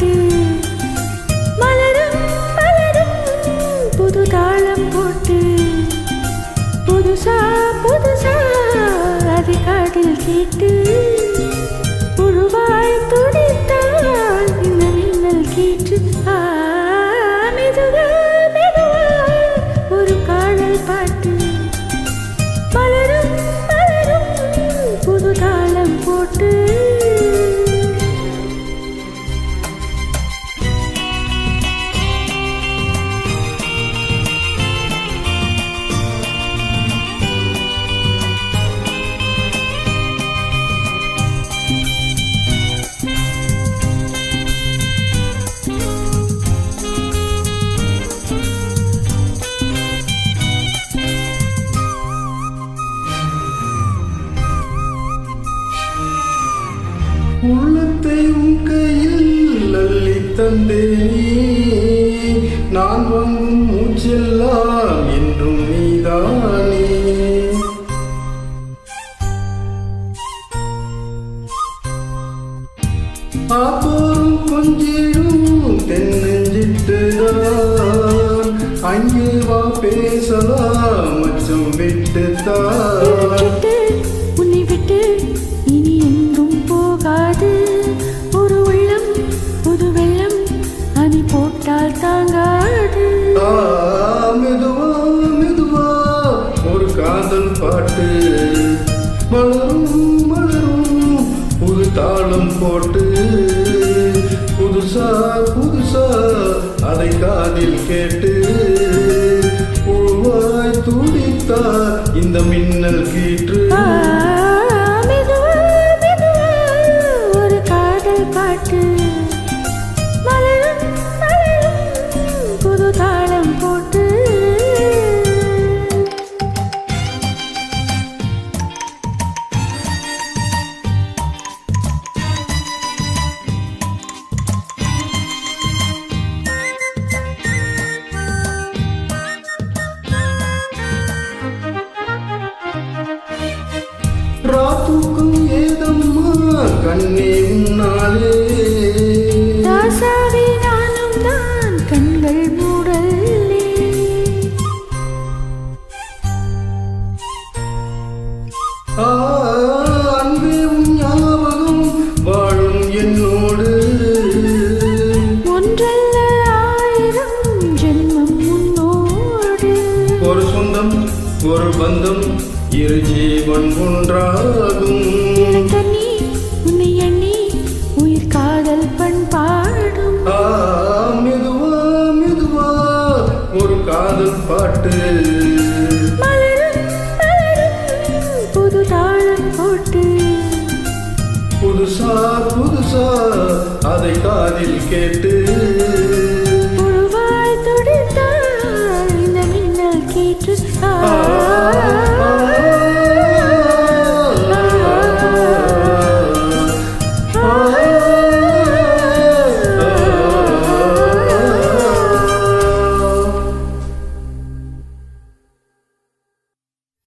பாட்டு மலரும் மலரும் புது தாளம் போட்டு புதுசா புதுசா அதை காதில் கேட்டு புழுவாய் துடித்தால் இந்த மின்னல் கீற்று மெதுவா மெதுவா ஒரு காதல் பாட்டு மலரும் மலரும் புது தாளம் போட்டு உள்ளத்தை உன் கையில் அள்ளி தந்தேனே நான் வாங்கும் மூச்செல்லாம் என்றும் நீதானே ஆப்போரும் கொஞ்சிடும் தென்னஞ்சிட்டுதான் அங்கே வா பேசலாம் மச்சம் விட்டுத்தான் உன்னை விட்டு இனி எங்கும் போகாது ஒரு உள்ளம் புது வெள்ளம் அணி போட்டால் தாங்காது மெதுவா மெதுவா ஒரு காதல் பாட்டு மலரும் மலரும் புது தாளம் போட்டு புதுசா புதுசா அதை காதில் கேட்டு பூவாய் துடித்தா இந்த மின்னல் கீற்று மெதுவா மெதுவா ஒரு காதல் பாட்டு மலரும் மலரும் புது தாளம் போட்டு ராத்துக்கும் ஏதம்மா கண்ணே உன்னாலே ராசாவே நானும் தான் கண்கள் மூடல்லே அன்பே உன் ஞாபகம் வாழும் என்னோடு ஒன்றல்ல ஆயிரம் ஜென்மம் உன்னோடு ஒரு சொந்தம் ஒரு பந்தம் இரு ஜீவன் ஒன்றாகும் கண்ணி உன்னை எண்ணி உயிர் காதல் பண்பாடும் மெதுவா மெதுவா ஒரு காதல் பாட்டு மலரும் மலரும் புது தாளம் போட்டு புதுசா புதுசா அதை காதில் கேட்டு